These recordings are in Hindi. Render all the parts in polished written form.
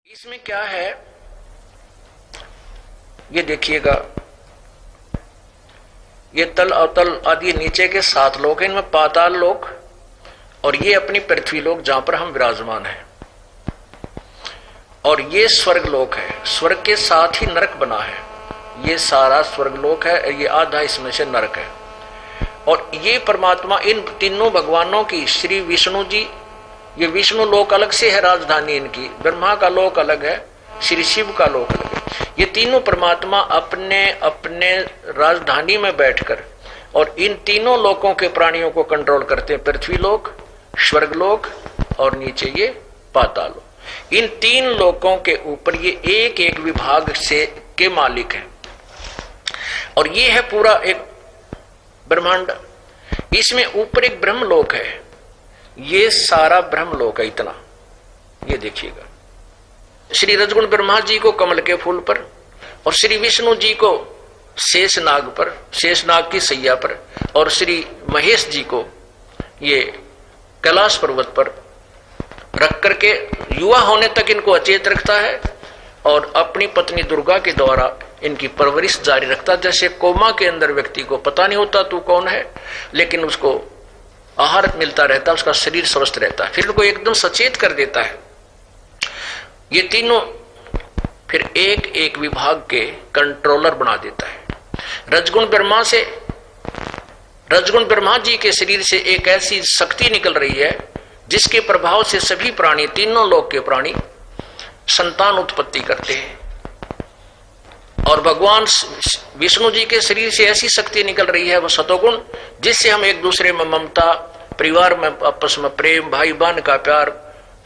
इसमें क्या है ये देखिएगा, ये तल अवतल आदि नीचे के 7 लोक हैं, इनमें पाताल लोक और ये अपनी पृथ्वी लोक जहां पर हम विराजमान हैं, और ये स्वर्ग लोक है। स्वर्ग के साथ ही नरक बना है, ये सारा स्वर्ग लोक है, ये आधा इसमें से नरक है। और ये परमात्मा इन तीनों भगवानों की, श्री विष्णु जी, ये विष्णु लोक अलग से है राजधानी इनकी, ब्रह्मा का लोक अलग है, श्री शिव का लोक अलग है। ये तीनों परमात्मा अपने अपने राजधानी में बैठकर और इन तीनों लोकों के प्राणियों को कंट्रोल करते हैं, पृथ्वी लोक, स्वर्ग लोक और नीचे ये पाताल लोक। इन 3 लोकों के ऊपर ये एक एक विभाग से के मालिक हैं, और ये है पूरा एक ब्रह्मांड। इसमें ऊपर एक ब्रह्मलोक है, ये सारा ब्रह्मलोक है इतना, ये देखिएगा। श्री रजगुण ब्रह्मा जी को कमल के फूल पर, और श्री विष्णु जी को शेषनाग पर, शेषनाग की सैया पर, और श्री महेश जी को ये कैलाश पर्वत पर रख करके युवा होने तक इनको अचेत रखता है, और अपनी पत्नी दुर्गा के द्वारा इनकी परवरिश जारी रखता। जैसे कोमा के अंदर व्यक्ति को पता नहीं होता तू कौन है, लेकिन उसको आहार मिलता रहता, उसका शरीर स्वस्थ रहता है, फिर उनको एकदम सचेत कर देता है। ये तीनों फिर एक एक विभाग के कंट्रोलर बना देता है। रजगुण ब्रह्मा से, रजगुण ब्रह्मा जी के शरीर से एक ऐसी शक्ति निकल रही है जिसके प्रभाव से सभी प्राणी, तीनों लोक के प्राणी संतान उत्पत्ति करते हैं। और भगवान विष्णु जी के शरीर से ऐसी शक्ति निकल रही है, वह सतोगुण, जिससे हम एक दूसरे में ममता, परिवार में आपस में प्रेम, भाई बहन का प्यार,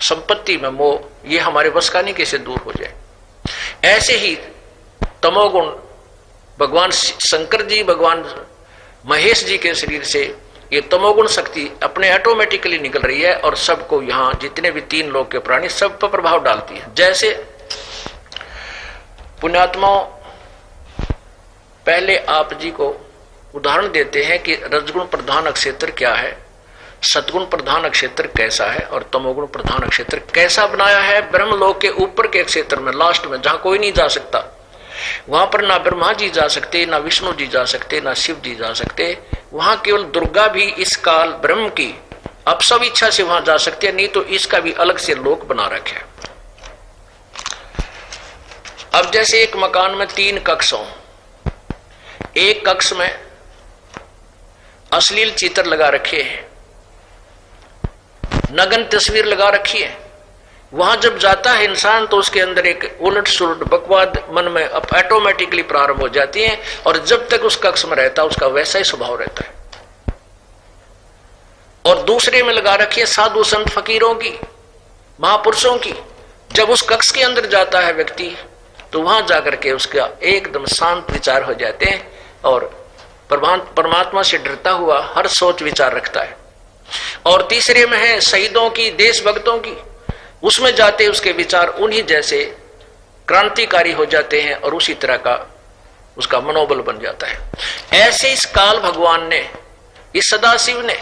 संपत्ति में मोह, ये हमारे वश का नहीं, कैसे दूर हो जाए। ऐसे ही तमोगुण भगवान शंकर जी, भगवान महेश जी के शरीर से ये तमोगुण शक्ति अपने ऑटोमेटिकली निकल रही है, और सबको यहाँ जितने भी 3 लोक के प्राणी सब पर प्रभाव डालती है। जैसे पुण्यात्माओं पहले आप जी को उदाहरण देते हैं कि रजगुण प्रधान क्षेत्र क्या है, सतगुण प्रधान क्षेत्र कैसा है, और तमोगुण प्रधान क्षेत्र कैसा बनाया है। ब्रह्मलोक के ऊपर के क्षेत्र में, लास्ट में, जहां कोई नहीं जा सकता, वहां पर ना ब्रह्मा जी जा सकते, ना विष्णु जी जा सकते, ना शिव जी जा सकते। वहां केवल दुर्गा भी इस काल ब्रह्म की अब सब इच्छा से वहां जा सकते हैं, नहीं तो इसका भी अलग से लोक बना रखे। अब जैसे एक मकान में 3 कक्ष हों, एक कक्ष में अश्लील चित्र लगा रखे हैं, नग्न तस्वीर लगा रखी है, वहां जब जाता है इंसान तो उसके अंदर एक उलट सुलट बकवाद मन में ऑटोमेटिकली प्रारंभ हो जाती है, और जब तक उस कक्ष में रहता है उसका वैसा ही स्वभाव रहता है। और दूसरे में लगा रखी है साधु संत फकीरों की, महापुरुषों की। जब उस कक्ष के अंदर जाता है व्यक्ति तो वहां जाकर के उसका एकदम शांत विचार हो जाते हैं, और परमात्मा से डरता हुआ हर सोच विचार रखता है। और तीसरे में है शहीदों की, देशभक्तों की, उसमें जाते उसके विचार उन्हीं जैसे क्रांतिकारी हो जाते हैं, और उसी तरह का उसका मनोबल बन जाता है। ऐसे इस काल भगवान ने, इस सदाशिव ने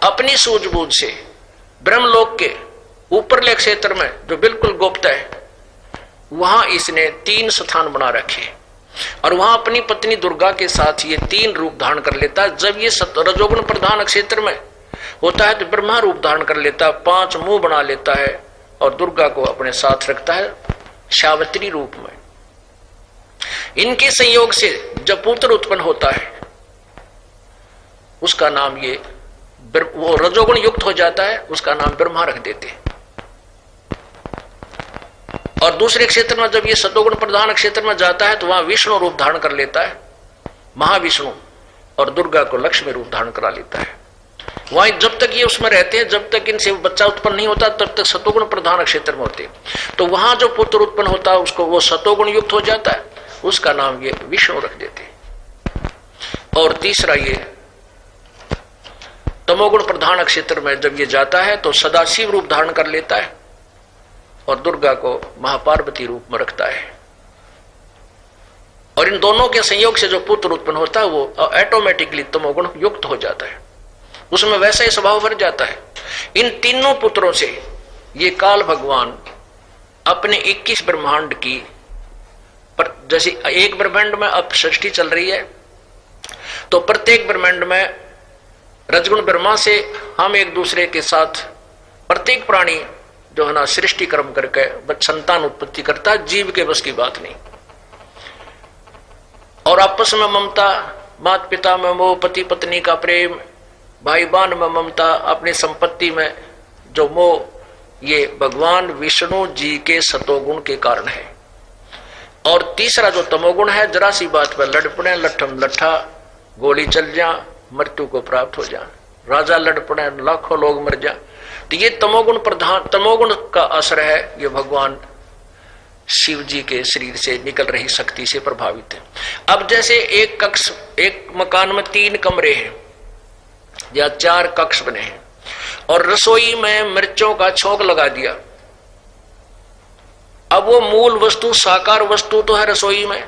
अपनी सूझबूझ से ब्रह्मलोक के ऊपरले क्षेत्र में जो बिल्कुल गुप्त है, वहां इसने 3 स्थान बना रखे, और वहां अपनी पत्नी दुर्गा के साथ ये 3 रूप धारण कर लेता है। जब ये रजोगुण प्रधान क्षेत्र में होता है तो ब्रह्मा रूप धारण कर लेता है, 5 मुंह बना लेता है, और दुर्गा को अपने साथ रखता है सावित्री रूप में। इनके संयोग से जब पुत्र उत्पन्न होता है उसका नाम ये, वो रजोगुण युक्त हो जाता है, उसका नाम ब्रह्मा रख देते हैं। और दूसरे क्षेत्र में जब ये सतोगुण प्रधान क्षेत्र में जाता है तो वहां विष्णु रूप धारण कर लेता है, महाविष्णु, और दुर्गा को लक्ष्मी रूप धारण करा लेता है। वहां जब तक ये उसमें रहते हैं, जब तक इनसे बच्चा उत्पन्न नहीं होता, तब तक सतोगुण प्रधान क्षेत्र में होते हैं। तो वहां जो पुत्र उत्पन्न होता है उसको वो सतोगुण युक्त हो जाता है, उसका नाम ये विष्णु रख देते हैं। और तीसरा ये तमोगुण प्रधान क्षेत्र में जब ये जाता है तो सदाशिव रूप धारण कर लेता है, और दुर्गा को महापार्वती रूप में रखता है। और इन दोनों के संयोग से जो पुत्र उत्पन्न होता है वो ऑटोमेटिकली तमोगुण युक्त हो जाता है, उसमें वैसा ही स्वभाव भर जाता है। इन तीनों पुत्रों से ये काल भगवान अपने 21 ब्रह्मांड की जैसे एक ब्रह्मांड में अब सृष्टि चल रही है, तो प्रत्येक ब्रह्मांड में रजगुण ब्रह्मा से हम एक दूसरे के साथ प्रत्येक प्राणी जो है ना सृष्टि कर्म करके संतान उत्पत्ति करता है, जीव के बस की बात नहीं। और आपस में ममता, माता पिता में मोह, पति पत्नी का प्रेम, भाई बहन में ममता, अपनी संपत्ति में जो मोह, ये भगवान विष्णु जी के सतोगुण के कारण है। और तीसरा जो तमोगुण है, जरा सी बात पर लड़ पड़े, लट्ठम लट्ठा, गोली चल जा, मृत्यु को प्राप्त हो जा, राजा लड़ पड़े, लाखों लोग मर जा। तो ये तमोगुण प्रधान, तमोगुण का असर है, ये भगवान शिव जी के शरीर से निकल रही शक्ति से प्रभावित है। अब जैसे एक कक्ष, एक मकान में 3 कमरे हैं या 4 कक्ष बने हैं और रसोई में मिर्चों का छौंक लगा दिया। अब वो मूल वस्तु साकार वस्तु तो है रसोई में,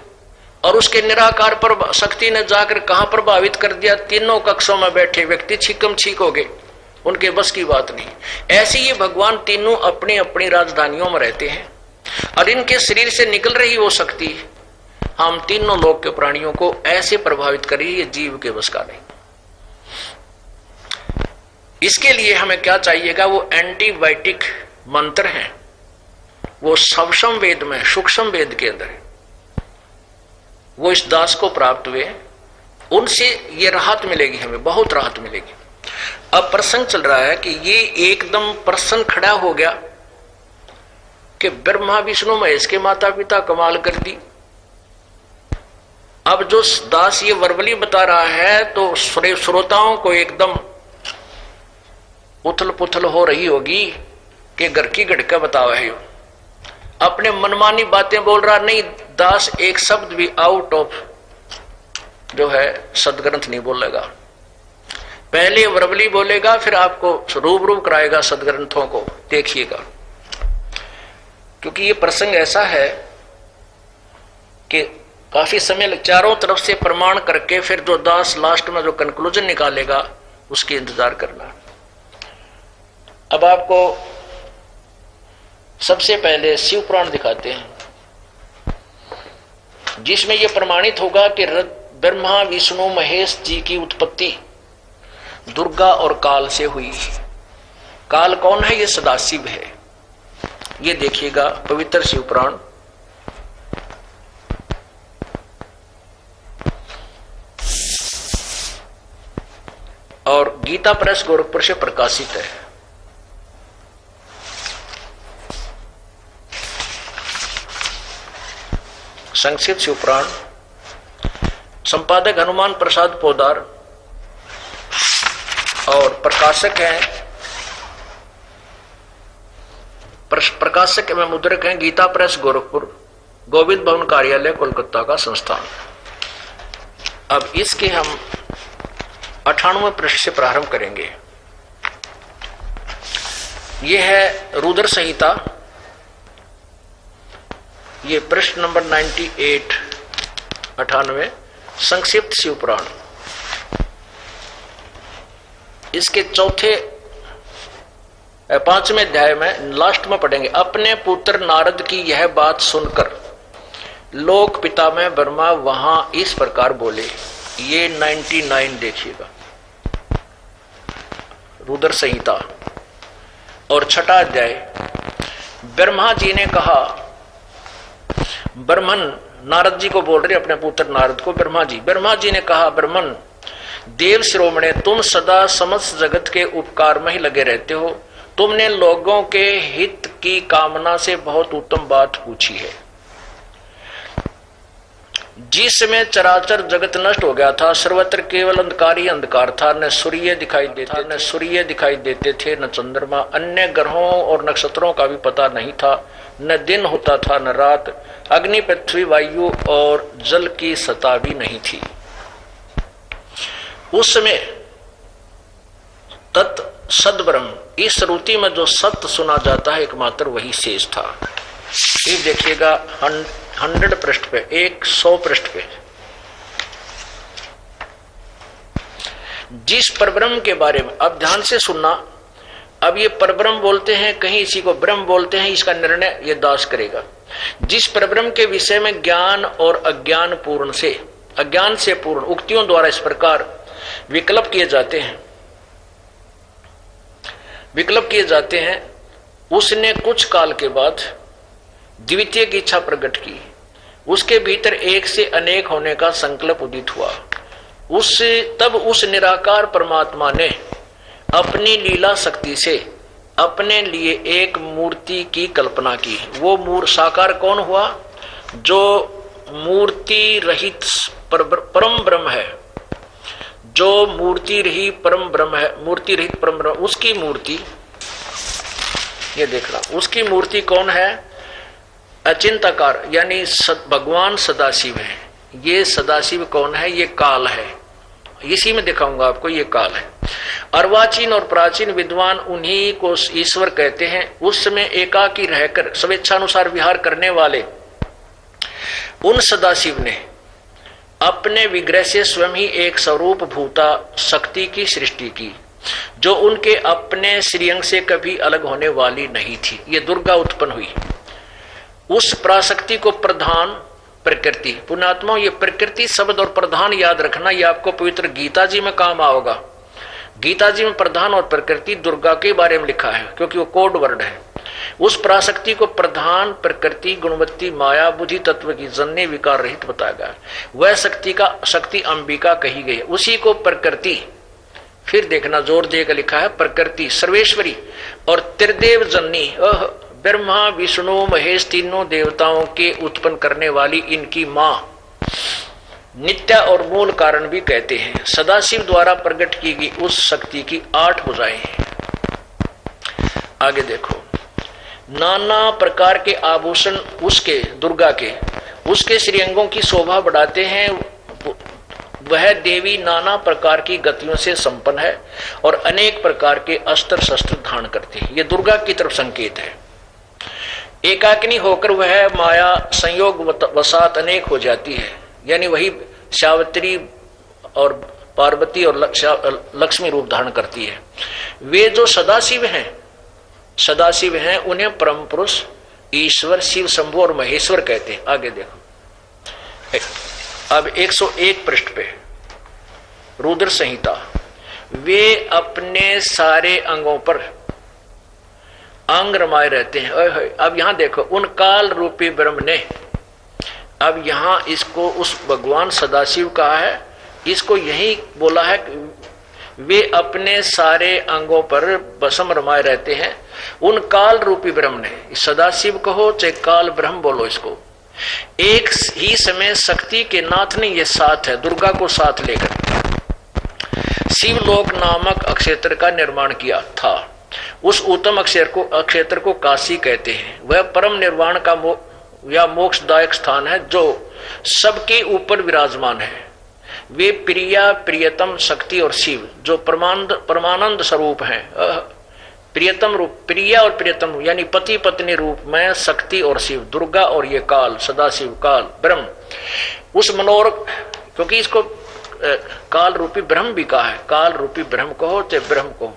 और उसके निराकार पर शक्ति ने जाकर कहां प्रभावित कर दिया, तीनों कक्षों में बैठे व्यक्ति छिकम छीक हो गए, उनके बस की बात नहीं। ऐसे ही भगवान तीनों अपनी अपनी राजधानियों में रहते हैं और इनके शरीर से निकल रही वो शक्ति हम तीनों लोक के प्राणियों को ऐसे प्रभावित कर रही है, जीव के बस का नहीं। इसके लिए हमें क्या चाहिएगा, वो एंटीबायोटिक मंत्र हैं, वो सवशम वेद में, सूक्ष्म वेद के अंदर है, वो इस दास को प्राप्त हुए, उनसे ये राहत मिलेगी, हमें बहुत राहत मिलेगी। अब प्रसंग चल रहा है कि ये एकदम प्रसन्न खड़ा हो गया कि ब्रह्मा विष्णु महेश के माता पिता कमाल कर दी। अब जो दास ये वर्बली बता रहा है तो श्रोताओं को एकदम उथल पुथल हो रही होगी कि घर की गड़का बतावा है, अपने मनमानी बातें बोल रहा नहीं। दास एक शब्द भी आउट ऑफ जो है सदग्रंथ नहीं बोलेगा, पहले वर्बली बोलेगा, फिर आपको रूबरू कराएगा सदग्रंथों को, देखिएगा। क्योंकि ये प्रसंग ऐसा है कि काफी समय चारों तरफ से प्रमाण करके फिर जो दास लास्ट में जो कंक्लूजन निकालेगा उसकी इंतजार करना। अब आपको सबसे पहले शिव पुराण दिखाते हैं, जिसमें यह प्रमाणित होगा कि ब्रह्मा विष्णु महेश जी की उत्पत्ति दुर्गा और काल से हुई। काल कौन है? ये सदाशिव है। ये देखिएगा पवित्र शिव पुराण और गीता प्रेस गोरखपुर से प्रकाशित है। संक्षिप्त शिव पुराण, संपादक हनुमान प्रसाद पोदार और प्रकाशक हैं, प्रकाशक एवं मुद्रक हैं गीता प्रेस गोरखपुर, गोविंद भवन कार्यालय कोलकाता का संस्थान। अब इसके हम 98वें पृष्ठ से प्रारंभ करेंगे। यह है रुद्र संहिता, ये पृष्ठ नंबर 98, 98 संक्षिप्त शिव पुराण। इसके चौथे 5वें अध्याय में लास्ट में पढ़ेंगे। अपने पुत्र नारद की यह बात सुनकर लोक पिता में ब्रह्मा वहां इस प्रकार बोले। ये 99 देखिएगा, रुद्र संहिता और 6वां अध्याय। ब्रह्मा जी ने कहा, ब्रह्मन नारद जी को बोल रहे अपने पुत्र नारद को, ब्रह्मा जी ने कहा, ब्रह्मन देव शिरोमणे, तुम सदा समस्त जगत के उपकार में ही लगे रहते हो। तुमने लोगों के हित की कामना से बहुत उत्तम बात पूछी है। जिस समय चराचर जगत नष्ट हो गया था, सर्वत्र केवल अंधकार ही अंधकार था। न सूर्य दिखाई देते थे, न चंद्रमा, अन्य ग्रहों और नक्षत्रों का भी पता नहीं था। न दिन होता था न रात, अग्नि, पृथ्वी, वायु और जल की सत्ता भी नहीं थी। उस समय तत् सद्ब्रह्म, इस श्रुति में जो सत्य सुना जाता है एकमात्र वही शेष था। ये देखिएगा 100 पृष्ठ पे, 100 पृष्ठ पे। जिस परब्रह्म के बारे में अब ध्यान से सुनना, अब ये परब्रह्म बोलते हैं, कहीं इसी को ब्रह्म बोलते हैं, इसका निर्णय ये दास करेगा। जिस परब्रह्म के विषय में ज्ञान और अज्ञान से पूर्ण उक्तियों द्वारा इस प्रकार विकल्प किए जाते हैं, उसने कुछ काल के बाद द्वितीय की इच्छा प्रकट की। उसके भीतर एक से अनेक होने का संकल्प उदित हुआ। तब उस निराकार परमात्मा ने अपनी लीला शक्ति से अपने लिए एक मूर्ति की कल्पना की। वो साकार कौन हुआ? जो मूर्ति रहित परम ब्रह्म है, जो मूर्ति रहित परम ब्रह्म, उसकी मूर्ति, ये देखना, उसकी मूर्ति कौन है? अचिंताकार, यानी भगवान सदाशिव है। ये सदाशिव कौन है? ये काल है। इसी में दिखाऊंगा आपको, ये काल है। अर्वाचीन और प्राचीन विद्वान उन्हीं को ईश्वर कहते हैं। उस समय एकाकी रहकर स्वेच्छानुसार विहार करने वाले उन सदाशिव ने अपने विग्रह से स्वयं ही एक स्वरूप भूता शक्ति की सृष्टि की, जो उनके अपने श्रीअंग से कभी अलग होने वाली नहीं थी। ये दुर्गा उत्पन्न हुई। उस पराशक्ति को प्रधान प्रकृति, पुण्यात्मा, ये प्रकृति शब्द और प्रधान याद रखना, ये आपको पवित्र गीता जी में काम आओगा। गीता जी में प्रधान और प्रकृति दुर्गा के बारे में लिखा है, क्योंकि वो कोड वर्ड है। उस पराशक्ति को प्रधान प्रकृति गुणवत्ती माया बुद्धि तत्व की जन्य विकार रहित बताया गया। वह शक्ति अंबिका कही गई। उसी को प्रकृति, फिर देखना जोर देकर लिखा है, प्रकृति सर्वेश्वरी और त्रिदेव जननी, ब्रह्मा विष्णु महेश तीनों देवताओं के उत्पन्न करने वाली इनकी मां नित्य और मूल कारण भी कहते हैं। सदाशिव द्वारा प्रकट की गई उस शक्ति की 8 भुजाएं हैं। आगे देखो, नाना प्रकार के आभूषण उसके दुर्गा के उसके श्रीअंगों की शोभा बढ़ाते हैं। वह देवी नाना प्रकार की गतियों से संपन्न है और अनेक प्रकार के अस्त्र शस्त्र धारण करती है। ये दुर्गा की तरफ संकेत है। एकाकिनी होकर वह माया संयोग वसात अनेक हो जाती है, यानी वही सावित्री और पार्वती और लक्ष्मी रूप धारण करती है। वे जो सदाशिव हैं उन्हें परम पुरुष ईश्वर शिव शंभु और महेश्वर कहते हैं। आगे देखो, अब 101 पृष्ठ पे रुद्र संहिता। वे अपने सारे अंगों पर अंग रमाए रहते हैं। अब यहां देखो, उन काल रूपी ब्रह्म ने, अब यहां इसको उस भगवान सदाशिव कहा है, इसको यही बोला है कि वे अपने सारे अंगों पर बसम रमाए रहते हैं। उन काल रूपी ब्रह्म ने, सदाशिव कहो चाहे काल ब्रह्म बोलो इसको, एक ही समय शक्ति के नाथ ने ये साथ है, दुर्गा को साथ लेकर शिवलोक नामक अक्षेत्र का निर्माण किया था। उस उत्तम अक्षेत्र को काशी कहते हैं। वह परम निर्वाण का या मोक्षदायक स्थान है जो सबके ऊपर विराजमान है। वे प्रिया प्रियतम शक्ति और शिव जो परमानंद स्वरूप हैं। प्रियतम रूप, प्रिया और प्रियतम यानी पति पत्नी रूप में शक्ति और शिव, दुर्गा और ये काल, सदाशिव काल ब्रह्म। उस क्योंकि इसको काल रूपी ब्रह्म भी कहा है, काल रूपी ब्रह्म कहो चाहे ब्रह्म कहो।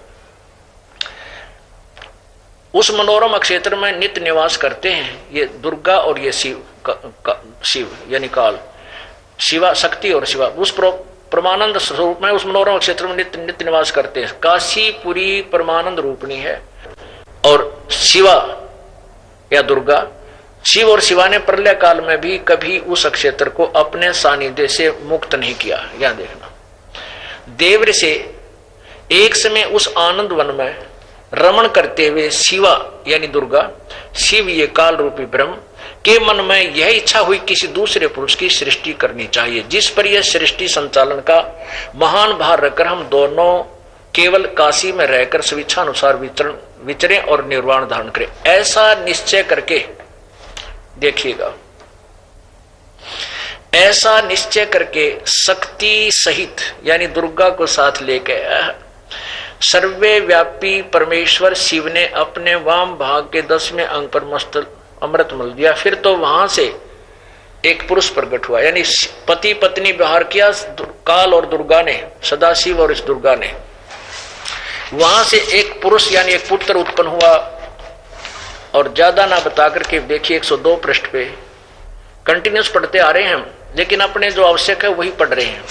उस मनोरम क्षेत्र में नित्य निवास करते हैं ये दुर्गा और ये शिव यानी काल, शिवा शक्ति और शिवा उस परमानंद स्वरूप में उस मनोरम क्षेत्र में नित्य निवास करते हैं। काशी पूरी परमानंद रूपणी है और शिवा या दुर्गा, शिव और शिवा ने प्रलय काल में भी कभी उस क्षेत्र को अपने सानिध्य से मुक्त नहीं किया। यहां देखना, देव से एक समय उस आनंद वन में रमण करते हुए शिवा यानी दुर्गा, शिव ये काल रूपी ब्रह्म के मन में यह इच्छा हुई किसी दूसरे पुरुष की सृष्टि करनी चाहिए, जिस पर यह सृष्टि संचालन का महान भार रखकर हम दोनों केवल काशी में रहकर स्वेच्छानुसार विचरें और निर्वाण धारण करें। ऐसा निश्चय करके देखिएगा, ऐसा निश्चय करके शक्ति सहित यानी दुर्गा को साथ लेके सर्वे व्यापी परमेश्वर शिव ने अपने वाम भाग के 10वें अंग पर मस्त अमृत मल दिया। फिर तो वहां से एक पुरुष प्रकट हुआ, यानी पति पत्नी व्यवहार किया काल और दुर्गा ने, सदाशिव और इस दुर्गा ने। वहां से एक पुरुष यानी एक पुत्र उत्पन्न हुआ। और ज्यादा ना बता करके देखिए 102 पृष्ठ पे कंटिन्यूस पढ़ते आ रहे हैं हम, लेकिन अपने जो आवश्यक है वही पढ़ रहे हैं।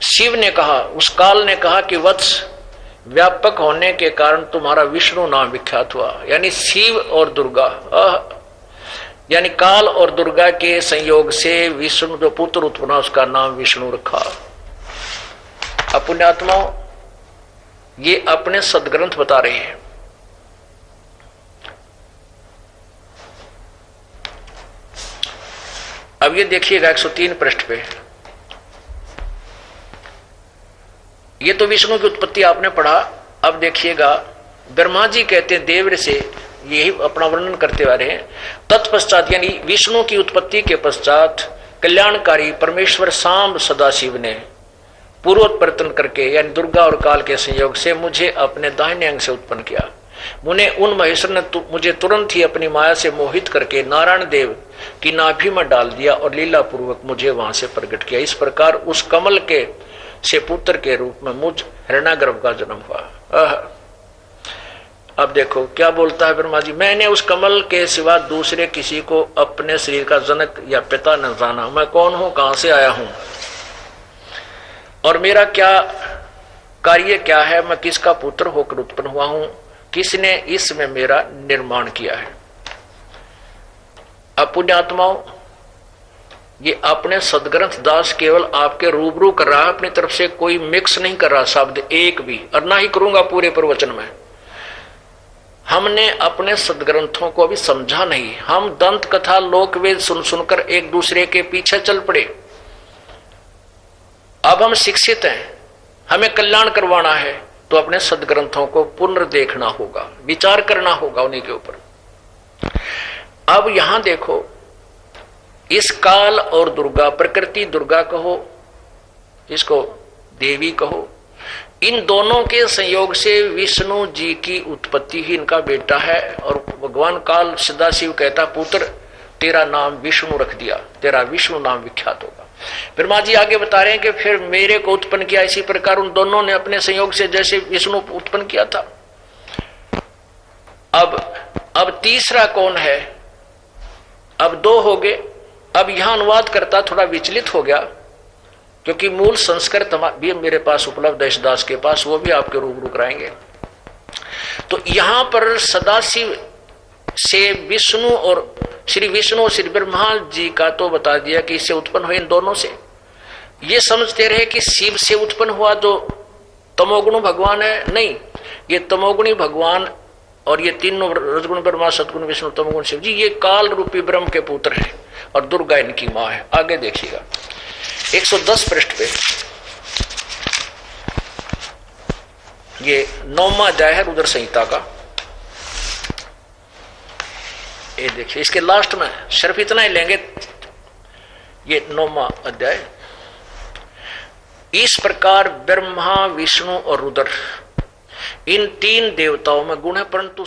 शिव ने कहा, उस काल ने कहा कि वत्स, व्यापक होने के कारण तुम्हारा विष्णु नाम विख्यात हुआ। यानी शिव और दुर्गा, यानी काल और दुर्गा के संयोग से विष्णु जो पुत्र उत्पन्न उसका नाम विष्णु रखा। अब पुण्यात्माओं, ये अपने सदग्रंथ बता रहे हैं। अब ये देखिएगा 103 पृष्ठ पे, ये तो विष्णु की उत्पत्ति आपने पढ़ा। अब देखिएगा ब्रह्मा जी कहते हैं देव से, यही अपना वर्णन करते आ रहे हैं। तत्पश्चात यानी विष्णु की उत्पत्ति के पश्चात कल्याणकारी परमेश्वर सांब सदाशिव ने पूर्वोत्पर्तन करके यानी दुर्गा और काल के संयोग से मुझे अपने दाहिने अंग से उत्पन्न किया। उन महेश्वर ने मुझे तुरंत ही अपनी माया से मोहित करके नारायण देव की नाभि में डाल दिया और लीला पूर्वक मुझे वहां से प्रकट किया। इस प्रकार उस कमल के से पुत्र के रूप में मुझ हिरण्यागर्भ का जन्म हुआ। अब देखो क्या बोलता है ब्रह्मा जी, मैंने उस कमल के सिवा दूसरे किसी को अपने शरीर का जनक या पिता न जाना। मैं कौन हूं, कहां से आया हूं और मेरा क्या कार्य क्या है, मैं किसका पुत्र होकर उत्पन्न हुआ हूं, किसने इसमें मेरा निर्माण किया है। अब पुण्यात्माओं, ये अपने सदग्रंथ दास केवल आपके रूबरू कर रहा है, अपनी तरफ से कोई मिक्स नहीं कर रहा शब्द एक भी, और ना ही करूंगा पूरे प्रवचन में। हमने अपने सदग्रंथों को भी समझा नहीं, हम दंत कथा लोक वेद सुन सुनकर एक दूसरे के पीछे चल पड़े। अब हम शिक्षित हैं, हमें कल्याण करवाना है, तो अपने सदग्रंथों को पुनर्देखना होगा, विचार करना होगा उन्हीं के ऊपर। अब यहां देखो, इस काल और दुर्गा, प्रकृति दुर्गा कहो, इसको देवी कहो, इन दोनों के संयोग से विष्णु जी की उत्पत्ति ही इनका बेटा है। और भगवान काल सदाशिव कहता, पुत्र तेरा नाम विष्णु रख दिया, तेरा विष्णु नाम विख्यात होगा। ब्रह्मा जी आगे बता रहे हैं कि फिर मेरे को उत्पन्न किया, इसी प्रकार उन दोनों ने अपने संयोग से जैसे विष्णु उत्पन्न किया था। अब तीसरा कौन है, अब दो हो गए। अब यहां अनुवाद करता थोड़ा विचलित हो गया, क्योंकि मूल संस्कृत भी मेरे पास उपलब्ध है इस दास के पास, वो भी आपके रूबरू कराएंगे। तो यहां पर सदाशिव से विष्णु और श्री ब्रह्मा जी का तो बता दिया कि इससे उत्पन्न हुए, इन दोनों से। ये समझते रहे कि शिव से उत्पन्न हुआ जो तमोगुण भगवान है, नहीं, ये तमोगुणी भगवान और ये तीनों रजगुण ब्रह्मा, सतगुण विष्णु, तमोगुण शिव जी, ये काल रूपी ब्रह्म के पुत्र हैं और दुर्गा इनकी मां है। आगे देखिएगा 110 पृष्ठ पे, ये 9वां अध्याय है रुद्र संहिता का। ये देखिए, इसके लास्ट में सिर्फ इतना ही लेंगे, ये 9वां अध्याय। इस प्रकार ब्रह्मा, विष्णु और रुद्र इन तीन देवताओं में गुण है, परंतु